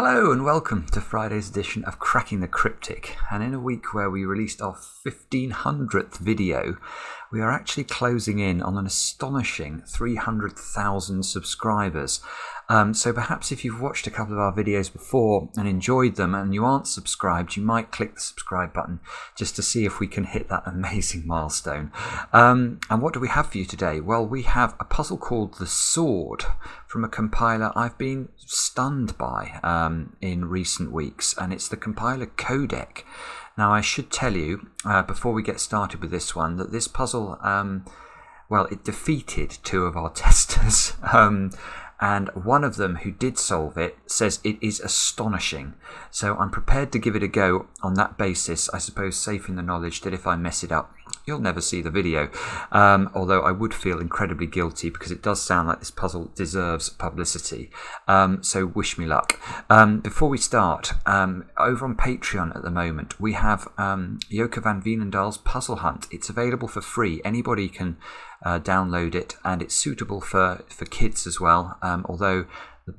Hello and welcome to Friday's edition of Cracking the Cryptic, and in a week where we released our 1500th video, we are actually closing in on an astonishing 300,000 subscribers. So perhaps if you've watched a couple of our videos before and enjoyed them and you aren't subscribed, you might click the subscribe button just to see if we can hit that amazing milestone. And what do we have for you today? Well, we have a puzzle called The Sword from a compiler I've been stunned by in recent weeks, and it's the compiler Qodec. Now, I should tell you, before we get started with this one, that this puzzle, well, it defeated two of our testers. And one of them who did solve it says it is astonishing. So I'm prepared to give it a go on that basis, I suppose safe in the knowledge that if I mess it up, you'll never see the video. Although I would feel incredibly guilty because it does sound like this puzzle deserves publicity. So wish me luck. Before we start, over on Patreon at the moment, we have Joke van Veenendaal's Puzzle Hunt. It's available for free. Anybody can download it, and it's suitable for kids as well, although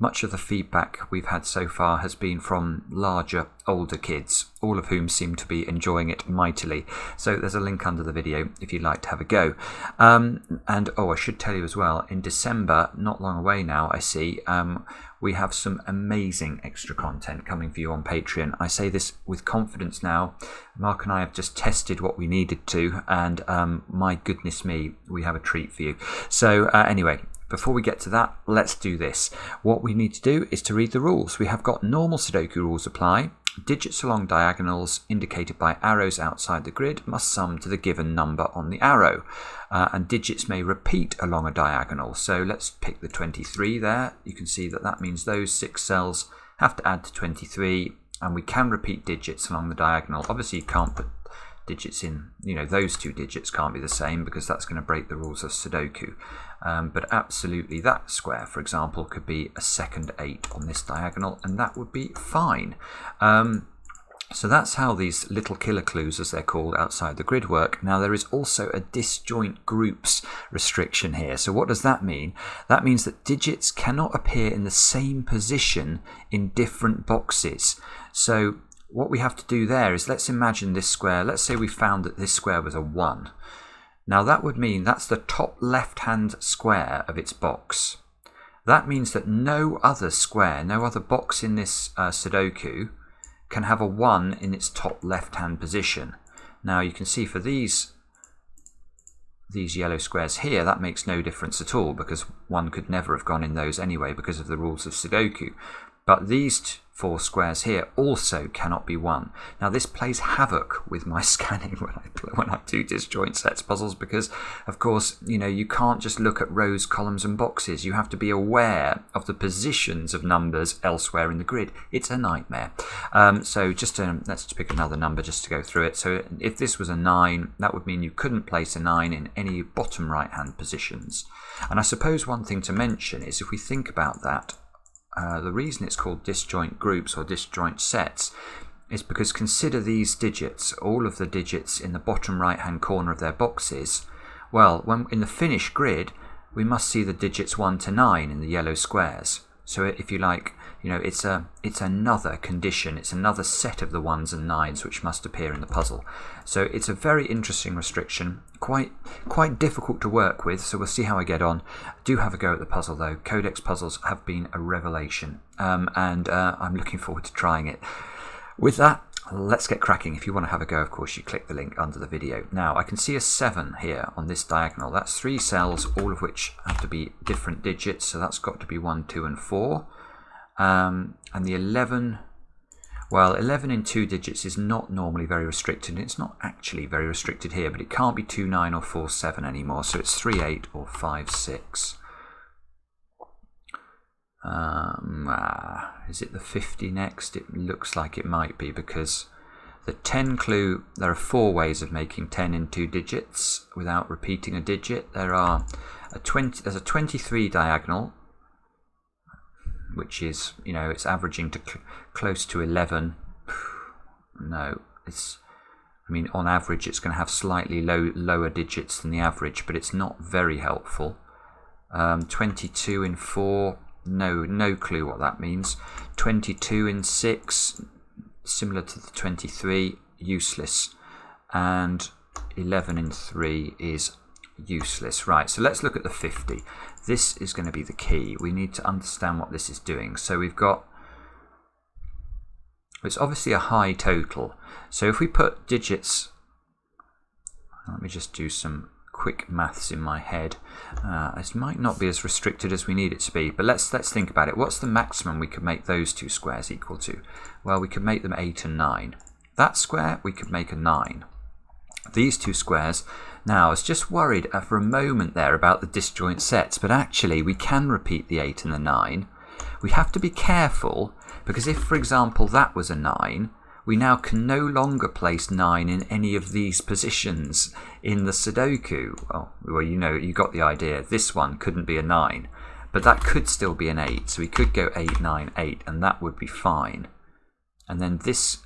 much of the feedback we've had so far has been from larger, older kids, all of whom seem to be enjoying it mightily. So there's a link under the video if you'd like to have a go. And oh, I should tell you as well, in December, not long away now, I see, we have some amazing extra content coming for you on Patreon. I say this with confidence now. Mark and I have just tested what we needed to, and my goodness me, we have a treat for you. So anyway, before we get to that, let's do this. What we need to do is to read the rules. We have got normal Sudoku rules apply. Digits along diagonals indicated by arrows outside the grid must sum to the given number on the arrow. And digits may repeat along a diagonal. So let's pick the 23 there. You can see that that means those 6 cells have to add to 23, and we can repeat digits along the diagonal. Obviously, you can't put digits in, those two digits can't be the same because that's going to break the rules of Sudoku. But absolutely, that square, for example, could be a second 8 on this diagonal, and that would be fine. So that's how these little killer clues, as they're called, outside the grid work. Now, there is also a disjoint groups restriction here. So what does that mean? That means that digits cannot appear in the same position in different boxes. So what we have to do there is, let's imagine this square. Let's say we found that this square was a 1. Now that would mean that's the top left-hand square of its box. That means that no other square, no other box in this Sudoku can have a 1 in its top left-hand position. Now you can see for these yellow squares here, that makes no difference at all because 1 could never have gone in those anyway because of the rules of Sudoku. But these 4 squares here also cannot be 1. Now this plays havoc with my scanning when I do disjoint sets puzzles because, of course, you can't just look at rows, columns and boxes. You have to be aware of the positions of numbers elsewhere in the grid. It's a nightmare. So let's pick another number just to go through it. So if this was a 9, that would mean you couldn't place a 9 in any bottom right hand positions. And I suppose one thing to mention is, if we think about that, the reason it's called disjoint groups or disjoint sets is because consider these digits, all of the digits in the bottom right hand corner of their boxes. Well, when in the finished grid, we must see the digits 1 to 9 in the yellow squares. So if you like, it's another condition, it's another set of the 1s and 9s which must appear in the puzzle. So it's a very interesting restriction, quite difficult to work with, so we'll see how I get on. Do have a go at the puzzle though. Qodec's puzzles have been a revelation, and I'm looking forward to trying it. With that, let's get cracking. If you want to have a go, of course, you click the link under the video. Now, I can see a 7 here on this diagonal. That's 3 cells, all of which have to be different digits, so that's got to be 1, 2 and 4. And the 11, well, 11 in 2 digits is not normally very restricted. It's not actually very restricted here, but it can't be 2, 9 or 4, 7 anymore, so it's 3, 8 or 5, 6. Is it the 50 next? It looks like it might be, because the 10 clue, there are 4 ways of making 10 in 2 digits without repeating a digit. There's a 23 diagonal, which is, it's averaging to close to 11. No, on average it's going to have slightly lower digits than the average, but it's not very helpful. 22 in 4. no clue what that means. 22 in 6, similar to the 23, useless. And 11 in 3 is useless. Right, so let's look at the 50. This is going to be the key. We need to understand what this is doing. So we've got, it's obviously a high total. So if we put digits, let me just do some quick maths in my head. This might not be as restricted as we need it to be, but let's think about it. What's the maximum we could make those two squares equal to? Well, we could make them 8 and 9. That square we could make a 9. These two squares. Now, I was just worried for a moment there about the disjoint sets, but actually we can repeat the 8 and the 9. We have to be careful, because if, for example, that was a 9, we now can no longer place 9 in any of these positions in the Sudoku. Well, you know, you got the idea. This one couldn't be a 9, but that could still be an 8. So we could go 8, 9, 8, and that would be fine. And then this...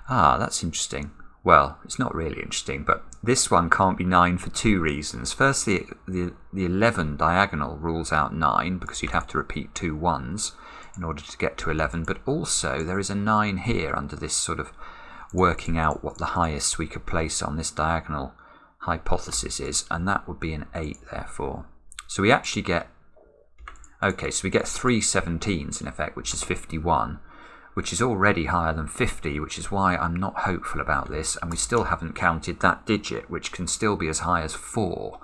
that's interesting. Well, it's not really interesting, but this one can't be 9 for two reasons. Firstly, the 11 diagonal rules out 9, because you'd have to repeat 2 1s in order to get to 11, but also there is a 9 here under this sort of working out what the highest we could place on this diagonal hypothesis is, and that would be an 8 therefore. So we actually get, okay, so we get 3 17s in effect, which is 51, which is already higher than 50, which is why I'm not hopeful about this, and we still haven't counted that digit, which can still be as high as 4.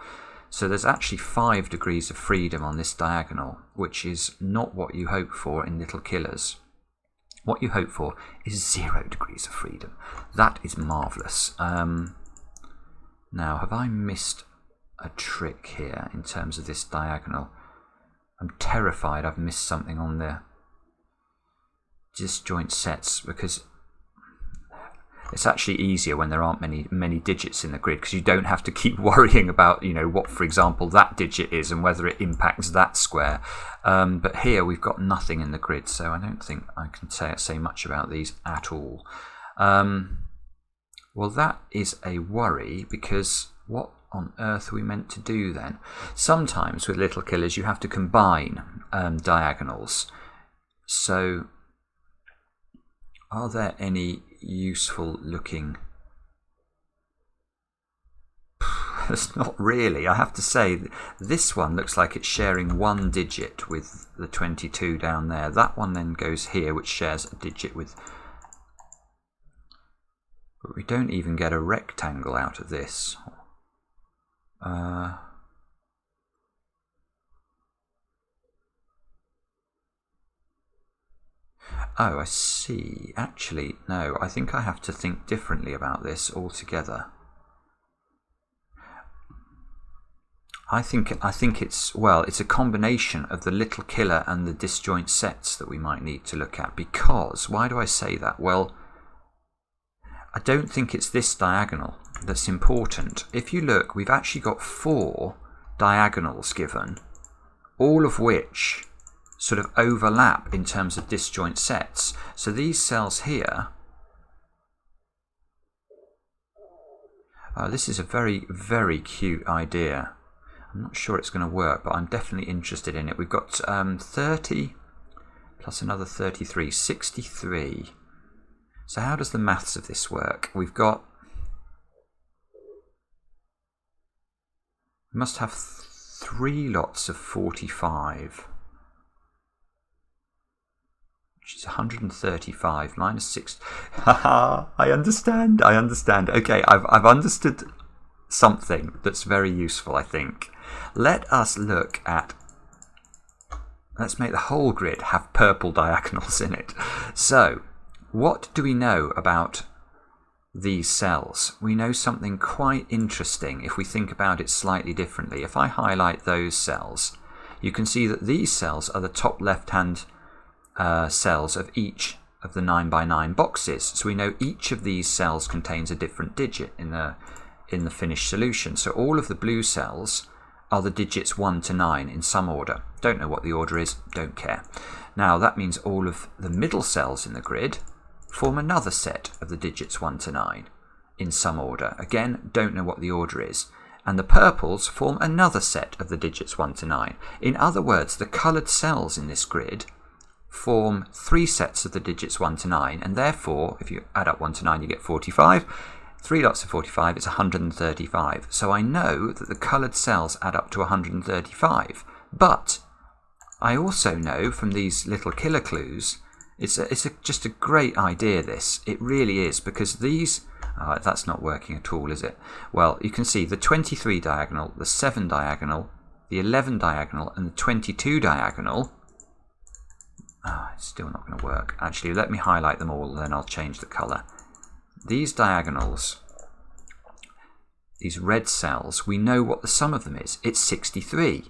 So there's actually 5 degrees of freedom on this diagonal, which is not what you hope for in little killers. What you hope for is 0 degrees of freedom. That is marvellous. Now, have I missed a trick here in terms of this diagonal? I'm terrified I've missed something on the disjoint sets, because it's actually easier when there aren't many digits in the grid, because you don't have to keep worrying about, you know, what, for example, that digit is and whether it impacts that square. But here we've got nothing in the grid, so I don't think I can say much about these at all. Well, that is a worry, because what on earth are we meant to do then? Sometimes with little killers you have to combine diagonals. So are there any useful looking? It's not really. I have to say, this one looks like it's sharing 1 digit with the 22 down there. That one then goes here, which shares a digit with... But we don't even get a rectangle out of this. Oh, I see. Actually, no, I think I have to think differently about this altogether. I think it's, well, it's a combination of the little killer and the disjoint sets that we might need to look at, because, why do I say that? Well, I don't think it's this diagonal that's important. If you look, we've actually got 4 diagonals given, all of which sort of overlap in terms of disjoint sets. So these cells here, this is a very, very cute idea. I'm not sure it's going to work, but I'm definitely interested in it. We've got 30 plus another 33, 63. So how does the maths of this work? We must have 3 lots of 45. Which is 135 minus 6. Haha, I understand. Okay, I've understood something that's very useful, I think. Let us look at... Let's make the whole grid have purple diagonals in it. So, what do we know about these cells? We know something quite interesting if we think about it slightly differently. If I highlight those cells, you can see that these cells are the top left-hand cells of each of the 9 by 9 boxes. So we know each of these cells contains a different digit in the finished solution. So all of the blue cells are the digits 1 to 9 in some order. Don't know what the order is, don't care. Now that means all of the middle cells in the grid form another set of the digits 1 to 9 in some order. Again, don't know what the order is. and the purples form another set of the digits 1 to 9. In other words, the coloured cells in this grid form 3 sets of the digits 1 to 9, and therefore, if you add up 1 to 9, you get 45. 3 lots of 45 is 135. So I know that the coloured cells add up to 135. But I also know from these little killer clues, it's just a great idea, this. It really is, because these... that's not working at all, is it? Well, you can see the 23 diagonal, the 7 diagonal, the 11 diagonal, and the 22 diagonal. It's still not going to work. Actually, let me highlight them all, then I'll change the colour. These diagonals, these red cells, we know what the sum of them is. It's 63.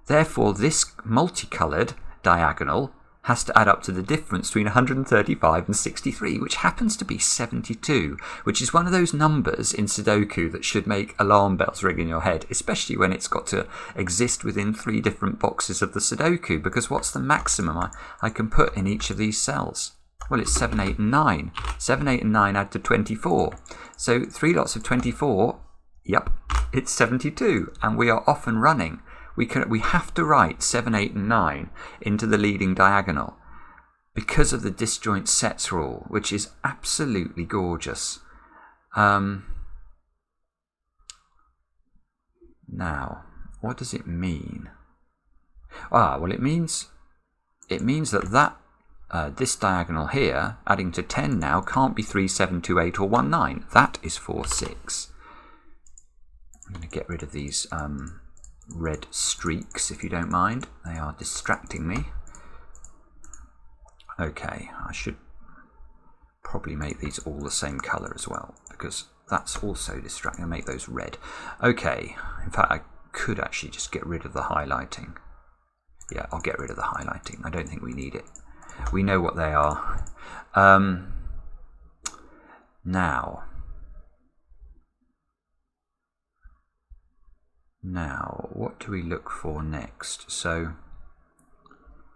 Therefore, this multicoloured diagonal has to add up to the difference between 135 and 63, which happens to be 72, which is one of those numbers in Sudoku that should make alarm bells ring in your head, especially when it's got to exist within 3 different boxes of the Sudoku, because what's the maximum I can put in each of these cells? Well, it's 7, 8 and 9. 7, 8 and 9 add to 24. So 3 lots of 24, yep, it's 72, and we are off and running. We have to write 7, 8 and 9 into the leading diagonal because of the disjoint sets rule, which is absolutely gorgeous. Now, what does it mean? Well, it means that this diagonal here, adding to 10 now, can't be 3, 7, 2, 8 or 1, 9. That is 4, 6. I'm going to get rid of these red streaks, if you don't mind. They are distracting me. Okay, I should probably make these all the same colour as well, because that's also distracting. I'll make those red. Okay, in fact, I could actually just get rid of the highlighting. Yeah, I'll get rid of the highlighting. I don't think we need it. We know what they are. Now, what do we look for next? So,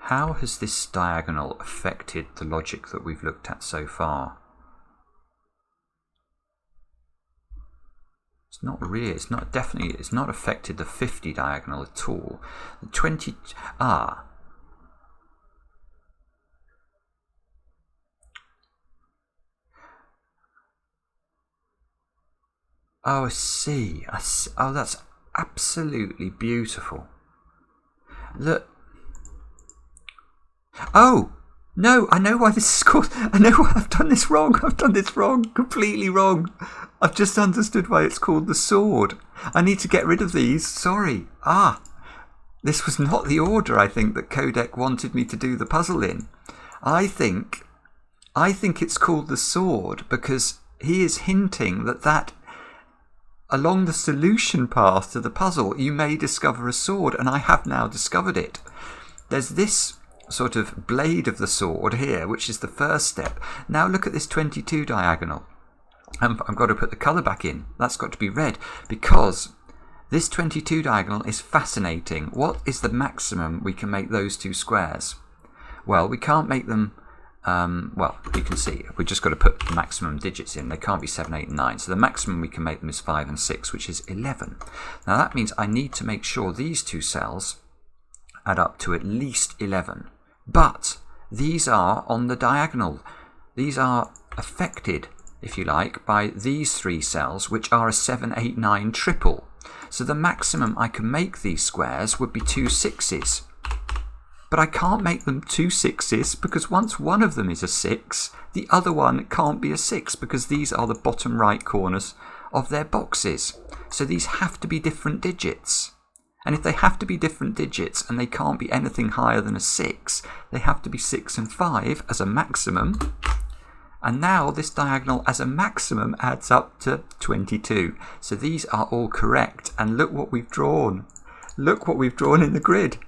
how has this diagonal affected the logic that we've looked at so far? It's not really, it's not affected the 50 diagonal at all. The 20, oh, I see. Oh, that's absolutely beautiful. Look. Oh, no, I know why this is called. I know why I've done this wrong. I've done this wrong, completely wrong. I've just understood why it's called the sword. I need to get rid of these. Sorry. This was not the order, I think, that Qodec wanted me to do the puzzle in. I think it's called the sword because he is hinting that along the solution path to the puzzle, you may discover a sword, and I have now discovered it. There's this sort of blade of the sword here, which is the first step. Now look at this 22 diagonal. I've got to put the colour back in. That's got to be red, because this 22 diagonal is fascinating. What is the maximum we can make those two squares? Well, we can't make them... well, you can see, we've just got to put the maximum digits in. They can't be 7, 8 and 9. So the maximum we can make them is 5 and 6, which is 11. Now that means I need to make sure these two cells add up to at least 11. But these are on the diagonal. These are affected, if you like, by these 3 cells, which are a 7, 8, 9 triple. So the maximum I can make these squares would be 2 6s. But I can't make them 2 6s because once one of them is a 6, the other one can't be a 6 because these are the bottom right corners of their boxes. So these have to be different digits. And if they have to be different digits and they can't be anything higher than a 6, they have to be 6 and 5 as a maximum. And now this diagonal as a maximum adds up to 22. So these are all correct. And look what we've drawn. Look what we've drawn in the grid.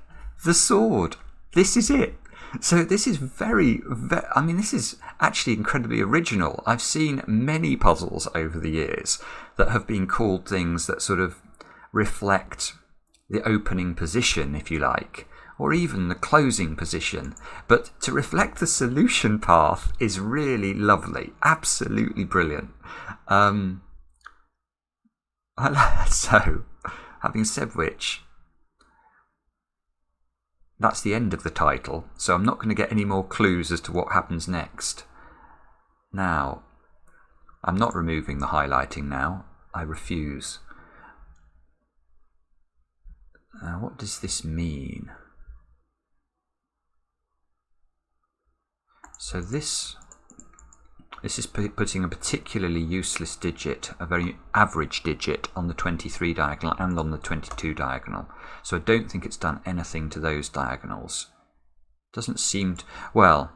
The sword. This is it. So this is I mean, this is actually incredibly original. I've seen many puzzles over the years that have been called things that sort of reflect the opening position, if you like, or even the closing position. But to reflect the solution path is really lovely. Absolutely brilliant. So, having said which, that's the end of the title, so I'm not going to get any more clues as to what happens next. Now, I'm not removing the highlighting now. I refuse. What does this mean? So this is putting a particularly useless digit, a very average digit, on the 23 diagonal and on the 22 diagonal. So I don't think it's done anything to those diagonals. Doesn't seem to, well,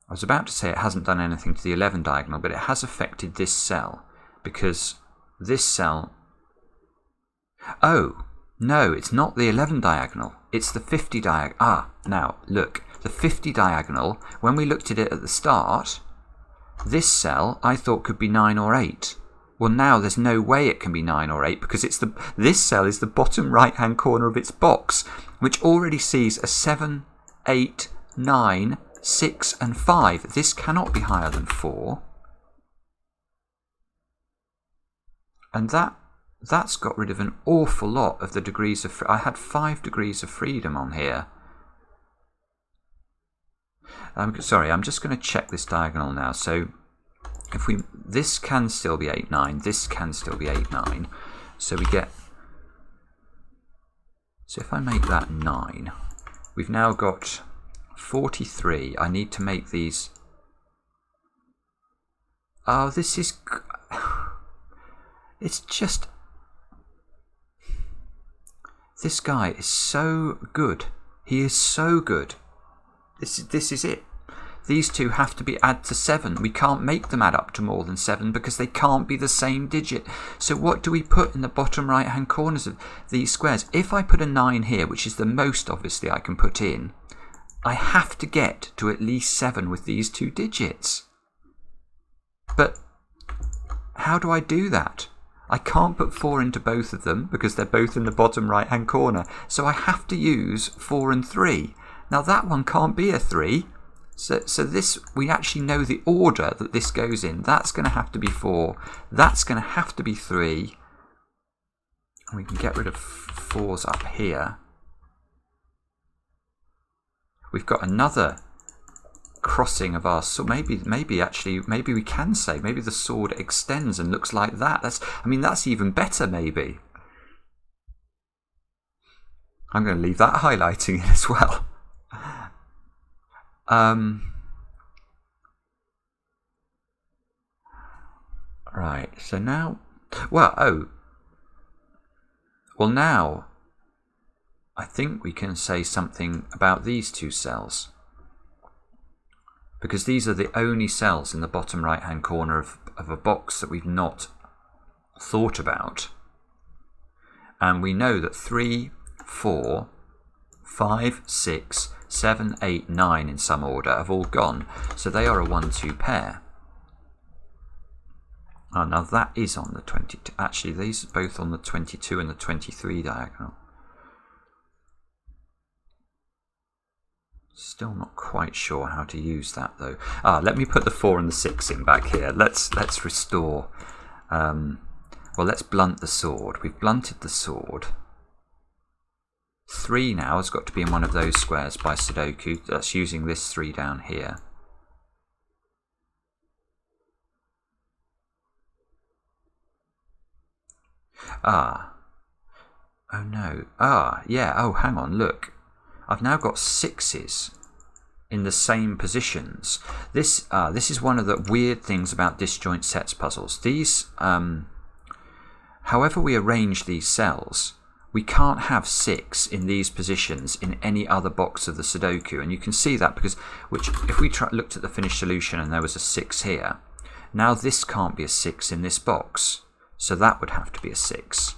I was about to say it hasn't done anything to the 11 diagonal, but it has affected this cell, because this cell, oh, no, it's not the 11 diagonal, it's the 50 diagonal. Ah, now, look, the 50 diagonal, when we looked at it at the start, this cell I thought could be 9 or 8. Well, now there's no way it can be 9 or 8, because this cell is the bottom right-hand corner of its box, which already sees a 7, 8, 9, 6 and 5. This cannot be higher than 4. And that's got rid of an awful lot of the degrees of I had 5 degrees of freedom on here. Sorry, I'm just going to check this diagonal now. So if this can still be 8, 9, this can still be 8, 9. So we get, so if I make that 9, we've now got 43. I need to make these, oh, this is, it's just, this guy is so good. He is so good. This is it. These two have to be add to 7. We can't make them add up to more than 7 because they can't be the same digit. So what do we put in the bottom right hand corners of these squares? If I put a 9 here, which is the most obviously I can put in, I have to get to at least 7 with these two digits. But how do I do that? I can't put 4 into both of them because they're both in the bottom right hand corner. So I have to use 4 and 3. Now that one can't be a 3. So this, we actually know the order that this goes in. That's going to have to be 4. That's going to have to be 3. And we can get rid of 4s up here. We've got another crossing of our sword. Maybe we can say, maybe the sword extends and looks like that. That's even better, maybe. I'm going to leave that highlighting in as well. Right, so now, now I think we can say something about these two cells, because these are the only cells in the bottom right hand corner of a box that we've not thought about. And we know that 3, 4, 5, 6, 7, 8, 9 in some order have all gone. So they are a 1-2 pair. Oh, now that is on the 22. Actually, these are both on the 22 and the 23 diagonal. Still not quite sure how to use that though. Let me put the 4 and the 6 in back here. Let's restore. Well, let's blunt the sword. We've blunted the sword. 3 now has got to be in one of those squares by Sudoku. That's using this 3 down here. Oh no. Yeah. Oh, hang on, look. I've now got 6s in the same positions. This is one of the weird things about disjoint sets puzzles. These, however we arrange these cells, we can't have 6 in these positions in any other box of the Sudoku, and you can see that because if we looked at the finished solution and there was a 6 here, now this can't be a 6 in this box, so that would have to be a 6.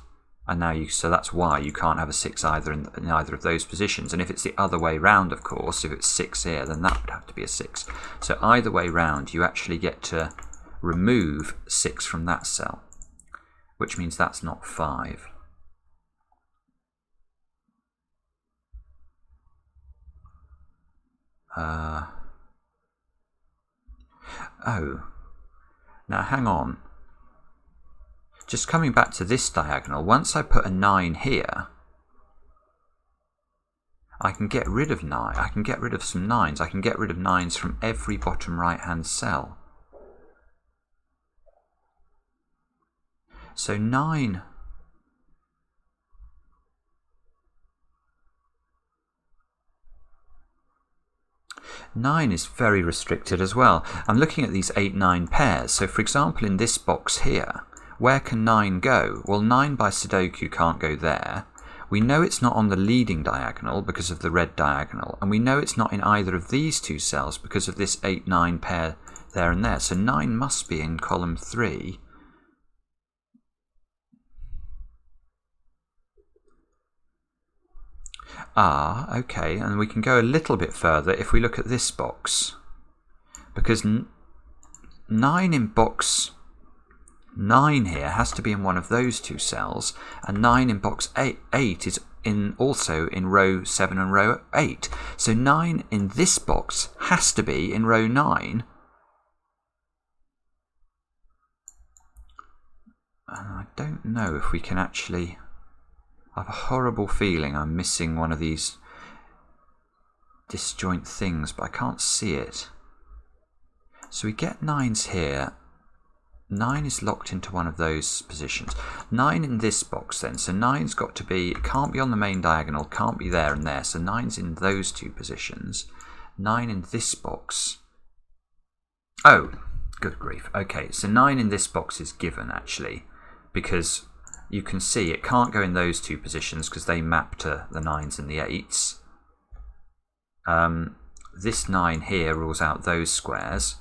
And now so that's why you can't have a 6 either in either of those positions. And if it's the other way round, of course, if it's 6 here, then that would have to be a 6. So either way round, you actually get to remove 6 from that cell, which means that's not 5. Oh, now hang on. just coming back to this diagonal, once I put a 9 here, I can get rid of 9. I can get rid of some 9s. I can get rid of 9s from every bottom right-hand cell. So 9... Nine is very restricted as well. I'm looking at these 8, 9 pairs. So for example, in this box here, where can 9 go? Well, 9 by Sudoku can't go there. We know it's not on the leading diagonal because of the red diagonal, and we know it's not in either of these two cells because of this 8, 9 pair there and there. So 9 must be in column 3. Ah, okay, and we can go a little bit further if we look at this box. Because 9 in box 9 here has to be in one of those two cells, and 9 in box 8 is also in row 7 and row 8. So 9 in this box has to be in row 9. And I don't know if we can actually... I have a horrible feeling I'm missing one of these disjoint things, but I can't see it. So we get 9s here. 9 is locked into one of those positions. 9 in this box then. So 9's got to be, it can't be on the main diagonal, can't be there and there. So 9's in those two positions. 9 in this box. Oh, good grief. Okay, so 9 in this box is given actually, because you can see it can't go in those two positions because they map to the 9s and the 8s. This 9 here rules out those squares.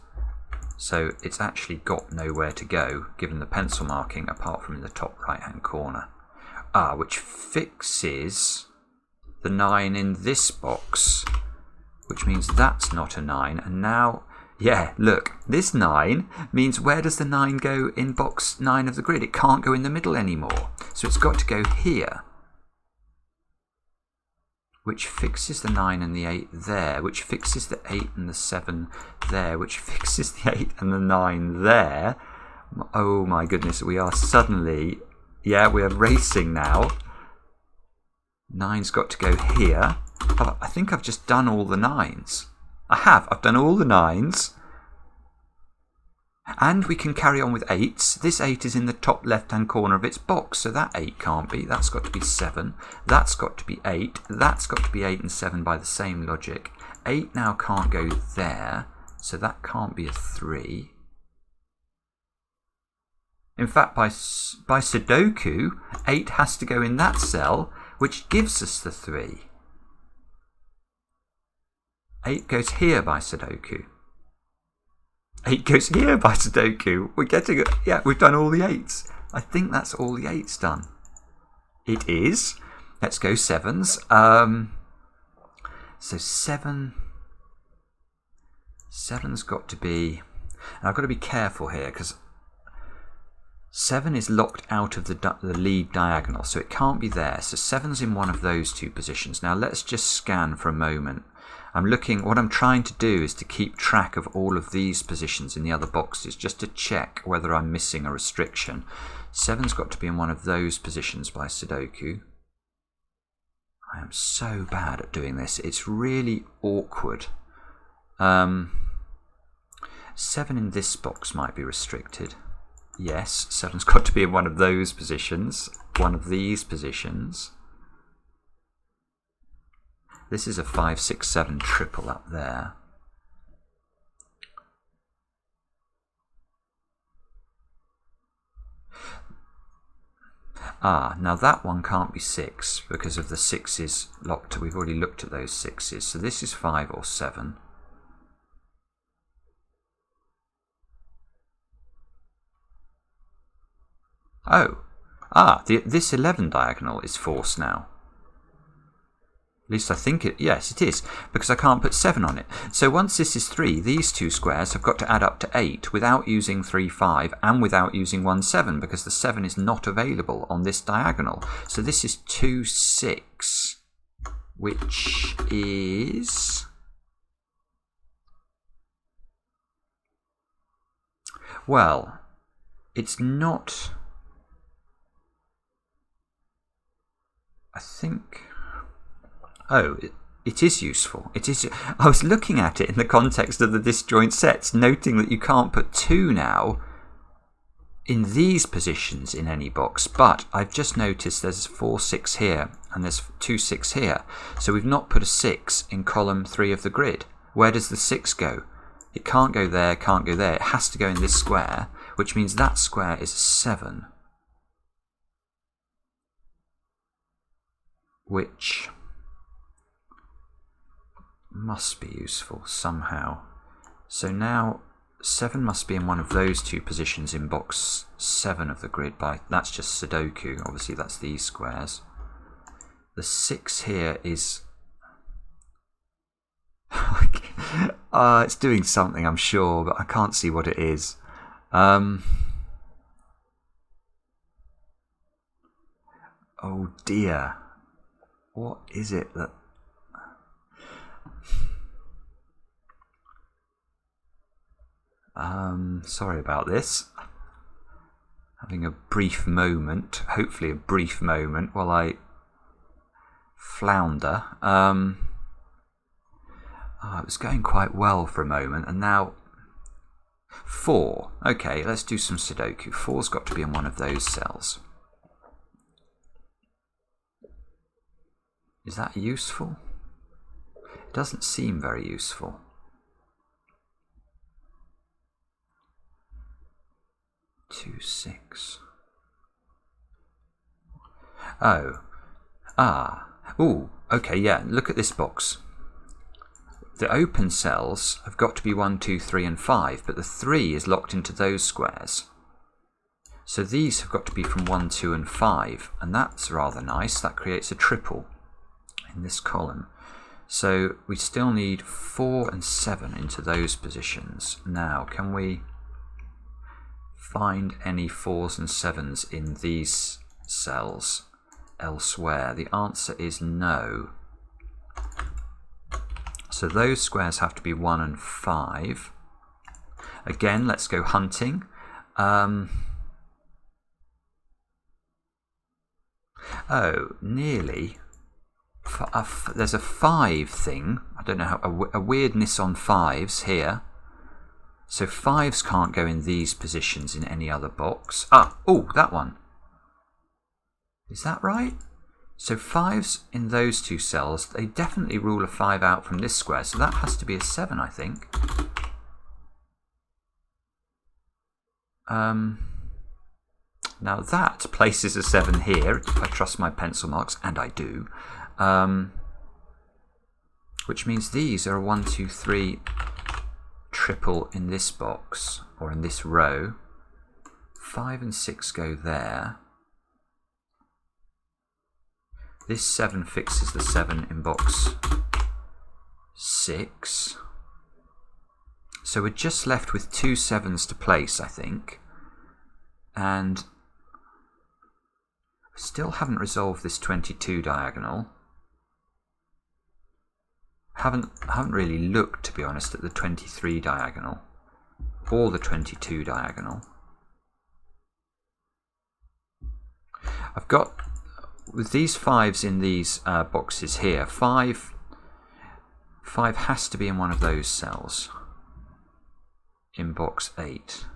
So it's actually got nowhere to go, given the pencil marking, apart from in the top right-hand corner. Which fixes the 9 in this box, which means that's not a 9. And now, yeah, look, this 9 means where does the 9 go in box 9 of the grid? It can't go in the middle anymore. So it's got to go here, which fixes the 9 and the 8 there, which fixes the 8 and the 7 there, which fixes the 8 and the 9 there. Oh my goodness, we are suddenly, yeah, we're racing now. 9's got to go here. Oh, I think I've just done all the 9s. I've done all the 9s. And we can carry on with 8s. This 8 is in the top left-hand corner of its box, so that 8 can't be. That's got to be 7. That's got to be 8. That's got to be 8 and 7 by the same logic. 8 now can't go there, so that can't be a 3. In fact, by Sudoku, 8 has to go in that cell, which gives us the 3. 8 goes here by Sudoku. 8 goes here by Sudoku. We're getting it. Yeah, we've done all the 8s. I think that's all the 8s done. It is. Let's go 7s. So 7's got to be... And I've got to be careful here because 7 is locked out of the lead diagonal, so it can't be there. So 7's in one of those two positions. Now let's just scan for a moment. What I'm trying to do is to keep track of all of these positions in the other boxes, just to check whether I'm missing a restriction. 7's got to be in one of those positions by Sudoku. I am so bad at doing this. It's really awkward. 7 in this box might be restricted. Yes, 7's got to be in one of those positions, one of these positions. This is a 5, 6, 7 triple up there. Now that one can't be 6 because of the 6's locked. We've already looked at those 6's. So this is 5 or 7. This 11 diagonal is forced now. At least I think it, yes it is, because I can't put 7 on it. So once this is 3, these two squares have got to add up to 8 without using 3, 5 and without using 1, 7, because the 7 is not available on this diagonal. So this is 2, 6, which is... Well, it's not think... Oh, it is useful. It is. I was looking at it in the context of the disjoint sets, noting that you can't put 2 now in these positions in any box, but I've just noticed there's 4, 6 here, and there's 2, 6 here. So we've not put a 6 in column 3 of the grid. Where does the 6 go? It can't go there, can't go there. It has to go in this square, which means that square is a 7. Which must be useful somehow. So now 7 must be in one of those 2 positions in box 7 of the grid. That's just Sudoku. Obviously that's these squares. The 6 here is... it's doing something, I'm sure, but I can't see what it is. Oh dear. What is it that... sorry about this. Having a brief moment, hopefully a brief moment, while I flounder. It was going quite well for a moment, and now 4. Okay, let's do some Sudoku. 4's got to be in one of those cells. Is that useful? It doesn't seem very useful. Two, 6. Oh. Ooh, okay, yeah, look at this box. The open cells have got to be 1, 2, 3 and 5, but the 3 is locked into those squares. So these have got to be from 1, 2 and 5, and that's rather nice. That creates a triple in this column. So we still need 4 and 7 into those positions. Now, can we find any 4s and 7s in these cells elsewhere? The answer is no. So those squares have to be 1 and 5. Again, let's go hunting. Oh, nearly. There's a 5 thing. I don't know how. A weirdness on 5s here. So 5s can't go in these positions in any other box. Oh, that one. Is that right? So 5s in those 2 cells, they definitely rule a 5 out from this square. So that has to be a 7, I think. Now that places a 7 here, if I trust my pencil marks, and I do. Which means these are a 1, 2, 3 triple in this box, or in this row. 5 and 6 go there. This 7 fixes the 7 in box 6. So we're just left with 2 7s to place, I think. And still haven't resolved this 22 diagonal. Haven't really looked, to be honest, at the 23 diagonal or the 22 diagonal. I've got, with these 5s in these boxes here, 5 has to be in one of those cells in box 8.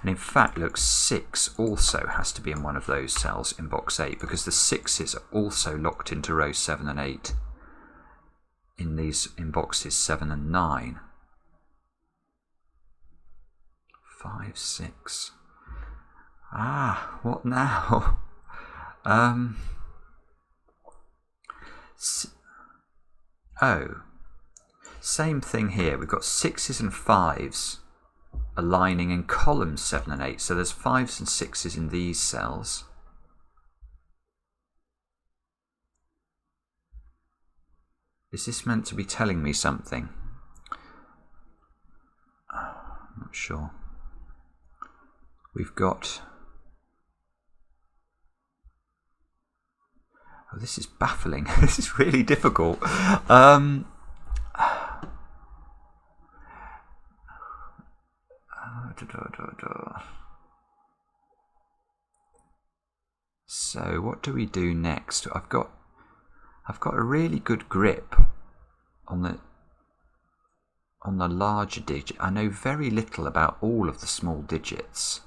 And in fact, look, 6 also has to be in one of those cells in box 8, because the 6s are also locked into row 7 and 8 in boxes 7 and 9. 5, 6. What now? Same thing here. We've got 6s and 5s aligning in columns 7 and 8. So there's 5s and 6s in these cells. Is this meant to be telling me something? I'm not sure. We've got... Oh, this is baffling. This is really difficult. So what do we do next? I've got a really good grip on the larger digit. I know very little about all of the small digits.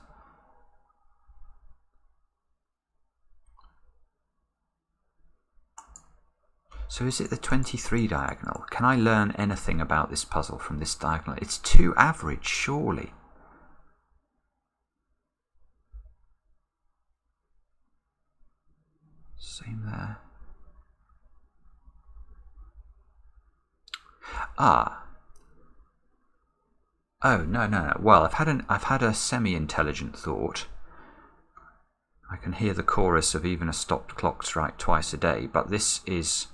So is it the 23 diagonal? Can I learn anything about this puzzle from this diagonal? It's too average, surely. Same there. Ah. Oh, no. Well, I've had a semi-intelligent thought. I can hear the chorus of even a stopped clock strike twice a day, but this is...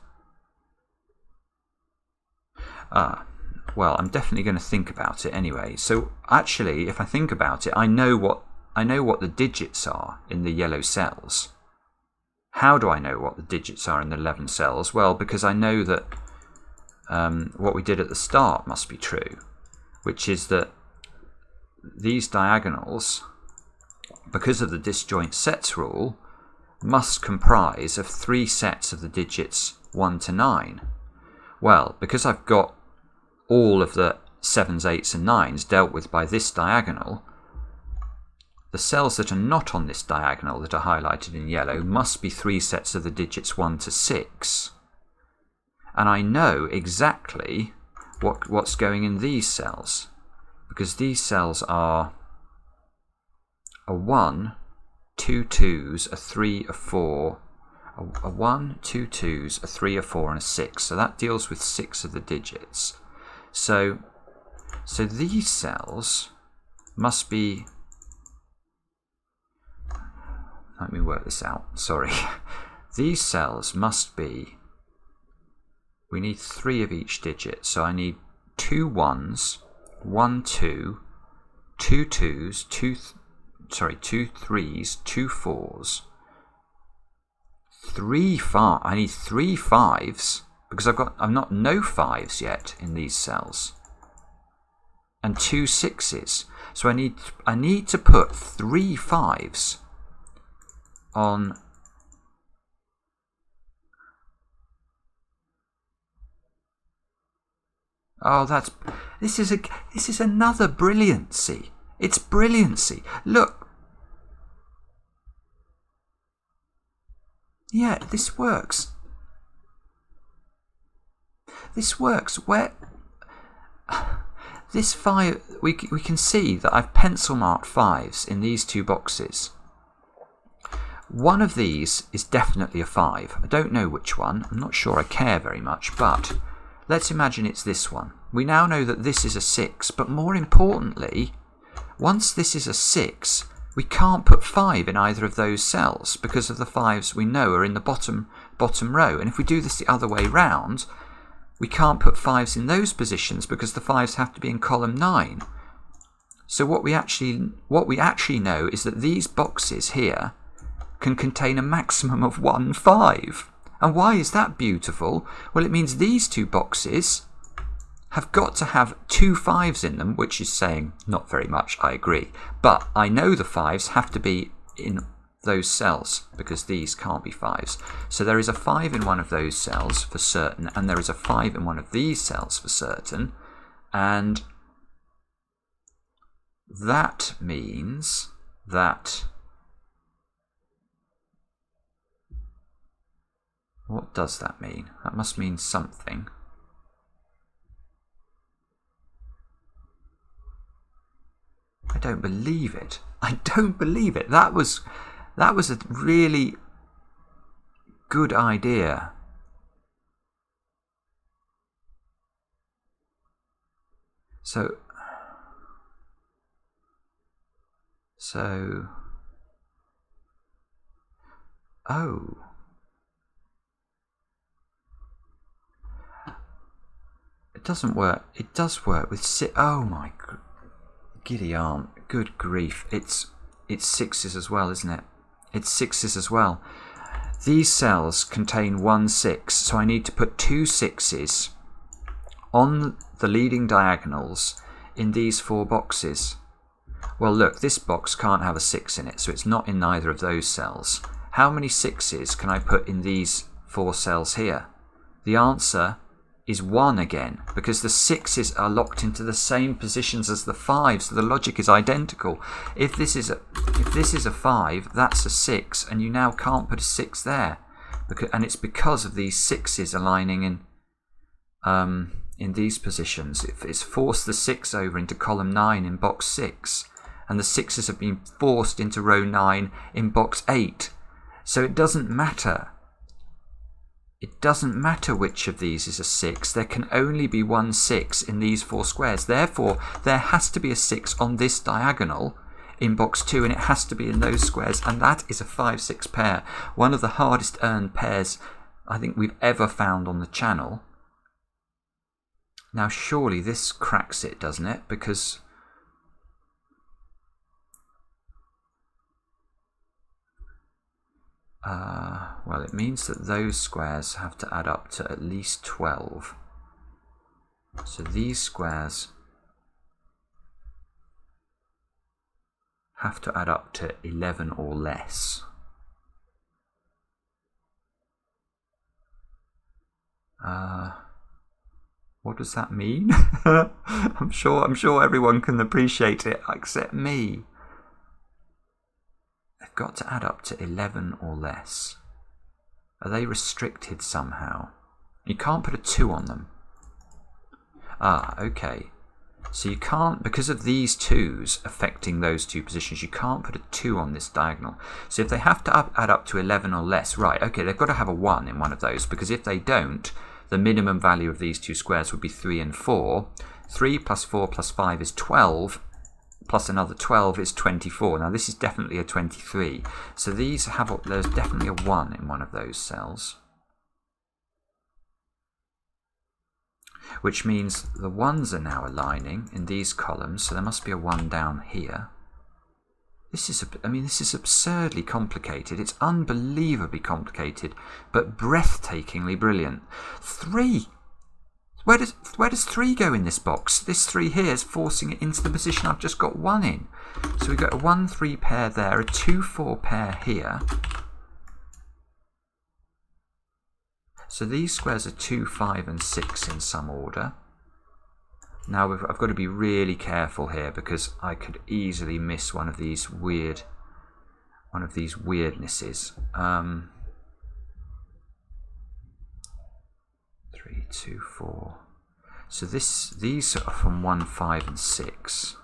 well, I'm definitely going to think about it anyway. So actually, if I think about it, I know what the digits are in the yellow cells. How do I know what the digits are in the 11 cells? Well, because I know that what we did at the start must be true, which is that these diagonals, because of the disjoint sets rule, must comprise of 3 sets of the digits 1 to 9. Well, because I've got all of the 7s, 8s and 9s dealt with by this diagonal, the cells that are not on this diagonal that are highlighted in yellow must be 3 sets of the digits 1 to 6. And I know exactly what's going in these cells, because these cells are a 1, 2 2s, a 3, a 4, a 1, 2 2s, a 3, a 4 and a 6. So that deals with 6 of the digits. So these cells must be... Let me work this out, sorry. These cells must be... We need 3 of each digit, so I need 2 1s, 1 2, 2 2s, 2 3s, 2 4s, 3 5. I need 3 5s because I've not no 5s yet in these cells, and 2 6s. So I need to put 3 5s on. Oh, this is another brilliancy. It's brilliancy. Look. Yeah, this works. This works. Where this 5, we can see that I've pencil marked 5s in these 2 boxes. One of these is definitely a 5. I don't know which one. I'm not sure I care very much, but let's imagine it's this one. We now know that this is a 6, but more importantly, once this is a 6, we can't put 5 in either of those cells because of the 5s we know are in the bottom row. And if we do this the other way round, we can't put 5s in those positions because the 5s have to be in column 9. So what we actually know is that these boxes here can contain a maximum of 1 5. And why is that beautiful? Well, it means these 2 boxes have got to have 2 5s in them, which is saying not very much, I agree. But I know the 5s have to be in those cells because these can't be 5s. So there is a 5 in one of those cells for certain, and there is a 5 in one of these cells for certain. And that means that... What does that mean? That must mean something. I don't believe it. I don't believe it. That was a really good idea. So oh. It doesn't work. It does work with oh my giddy arm. Good grief. It's 6s as well, isn't it? It's 6s as well. These cells contain 1 6, so I need to put 2 6s on the leading diagonals in these 4 boxes. Well, look, this box can't have a 6 in it, so it's not in either of those cells. how many 6s can I put in these 4 cells here? The answer is 1 again, because the 6s are locked into the same positions as the 5s, so the logic is identical. If this is a 5, that's a 6, and you now can't put a 6 there, and it's because of these 6s aligning in these positions. It's forced the 6 over into column 9 in box 6, and the 6s have been forced into row 9 in box 8. So it doesn't matter. It doesn't matter which of these is a 6. There can only be one 6 in these 4 squares. Therefore, there has to be a 6 on this diagonal in box 2, and it has to be in those squares, and that is a 5-6 pair. One of the hardest earned pairs I think we've ever found on the channel. Now, surely this cracks it, doesn't it? Because well, it means that those squares have to add up to at least 12. So these squares have to add up to 11 or less. What does that mean? I'm sure everyone can appreciate it except me. They've got to add up to 11 or less. Are they restricted somehow? You can't put a 2 on them. Ah, okay. So you can't, because of these 2s affecting those 2 positions, you can't put a 2 on this diagonal. So if they have to add up to 11 or less, right, okay, they've got to have a 1 in one of those, because if they don't, the minimum value of these 2 squares would be 3 and 4. 3 plus 4 plus 5 is 12. Plus another 12 is 24. Now this is definitely a 23. So there's definitely a 1 in one of those cells. Which means the 1s are now aligning in these columns, so there must be a 1 down here. This is absurdly complicated. It's unbelievably complicated, but breathtakingly brilliant. 3! Where does 3 go in this box? This 3 here is forcing it into the position I've just got 1 in. So we've got a 1-3 pair there, a 2-4 pair here. So these squares are 2, 5 and 6 in some order. Now I've got to be really careful here, because I could easily miss one of these weirdnesses. 3, 2, 4. So these are from 1, 5 and 6.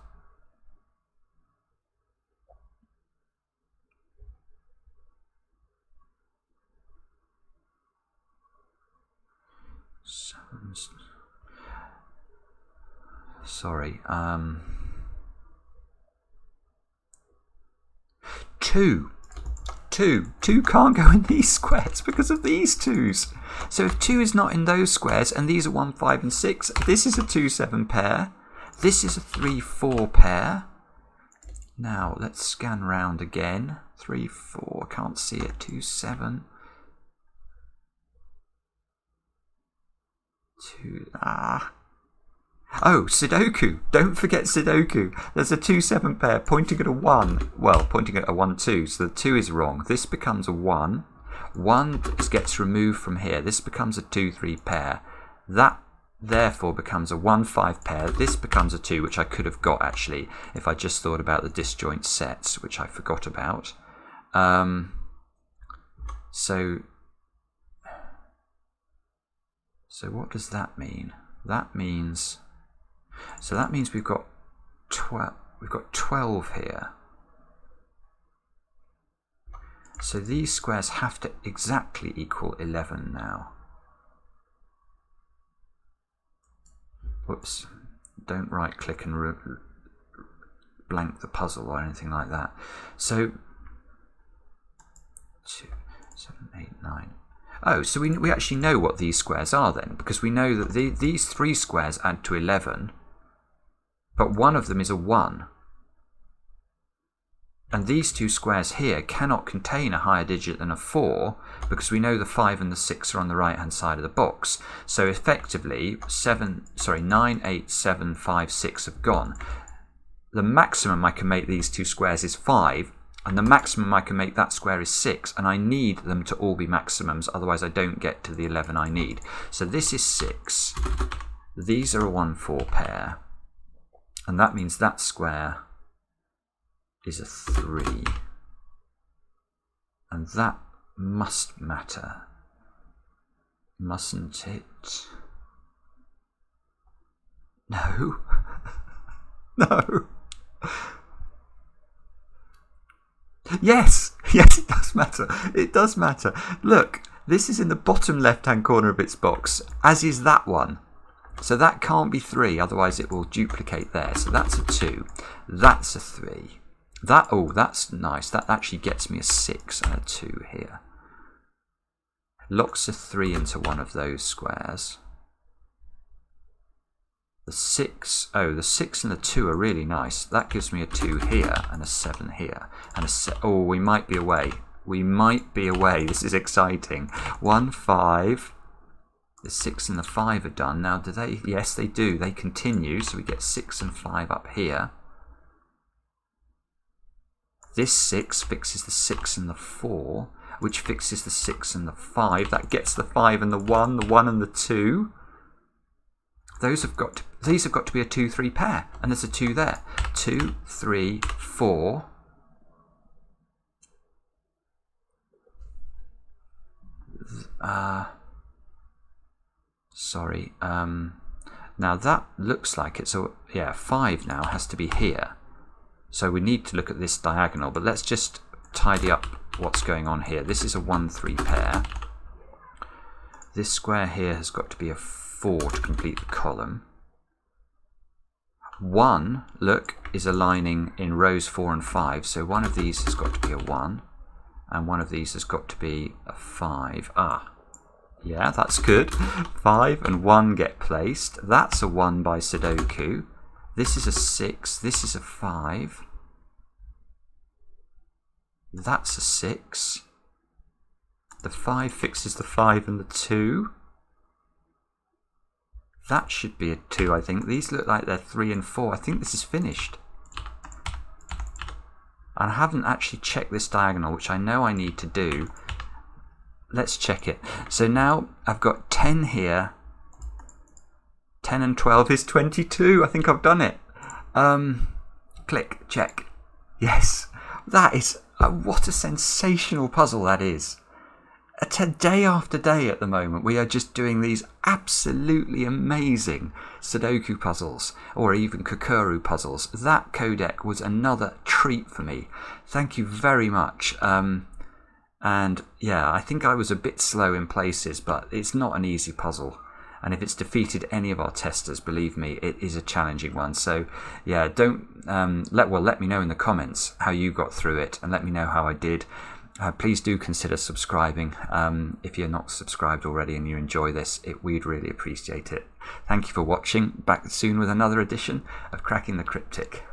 Sorry. 2 can't go in these squares because of these 2s. So if 2 is not in those squares, and these are 1, 5 and 6, this is a 2, 7 pair. This is a 3, 4 pair. Now let's scan round again. 3, 4, can't see it. 2, 7. 2, Oh, SUDOKU. Don't forget SUDOKU. There's a 2, 7 pair pointing at a 1. Well, pointing at a 1, 2. So the 2 is wrong. This becomes a 1. 1 gets removed from here. This becomes a 2, 3 pair. That therefore becomes a 1, 5 pair. This becomes a 2, which I could have got actually if I just thought about the disjoint sets, which I forgot about. So what does that mean? That means we've got 12 here. So these squares have to exactly equal 11 now. Whoops, don't right click and blank the puzzle or anything like that. So 2, 7, 8, 9. Oh, so we actually know what these squares are then, because we know that these 3 squares add to 11, but one of them is a 1. And these 2 squares here cannot contain a higher digit than a 4, because we know the 5 and the 6 are on the right hand side of the box. So effectively 9, 8, 7, 5, 6 have gone. The maximum I can make these 2 squares is 5, And the maximum I can make that square is 6, and I need them to all be maximums, otherwise I don't get to the 11 I need. So this is 6. These are a 1-4 pair, and that means that square is a 3. And that must matter, mustn't it? No. No. Yes, yes, it does matter. It does matter. Look, this is in the bottom left-hand corner of its box, as is that one. So that can't be 3, otherwise it will duplicate there. So that's a 2. That's a 3. That, oh, that's nice. That actually gets me a 6 and a 2 here. Locks a 3 into one of those squares. The 6, oh, the 6 and the 2 are really nice. That gives me a 2 here and a 7 here. And a oh, we might be away. We might be away. This is exciting. 1, 5. The 6 and the 5 are done. Now, do they? Yes, they do. They continue. So we get 6 and 5 up here. This 6 fixes the 6 and the 4, which fixes the 6 and the 5. That gets the 5 and the 1 and the 2. These have got to be a 2-3 pair, and there's a 2 there. 2, 3, 4. Sorry. Now that looks like it's a 5 now has to be here. So we need to look at this diagonal, but let's just tidy up what's going on here. This is a 1-3 pair. This square here has got to be a 4 to complete the column. 1, look, is aligning in rows 4 and 5, so one of these has got to be a 1, and one of these has got to be a 5. Ah, yeah, that's good. 5 and 1 get placed. That's a 1 by Sudoku. This is a 6, this is a 5. That's a 6. The 5 fixes the 5 and the 2. That should be a 2, I think. These look like they're 3 and 4. I think this is finished. And I haven't actually checked this diagonal, which I know I need to do. Let's check it. So now I've got 10 here. 10 and 12 is 22. I think I've done it. Click, check. Yes. That is, what a sensational puzzle that is. Day after day at the moment, we are just doing these absolutely amazing Sudoku puzzles, or even Kokoro puzzles. That Qodec was another treat for me. Thank you very much. And yeah, I think I was a bit slow in places, but it's not an easy puzzle. And if it's defeated any of our testers, believe me, it is a challenging one. So yeah, don't let me know in the comments how you got through it, and let me know how I did. Please do consider subscribing if you're not subscribed already and you enjoy this. We'd really appreciate it. Thank you for watching. Back soon with another edition of Cracking the Cryptic.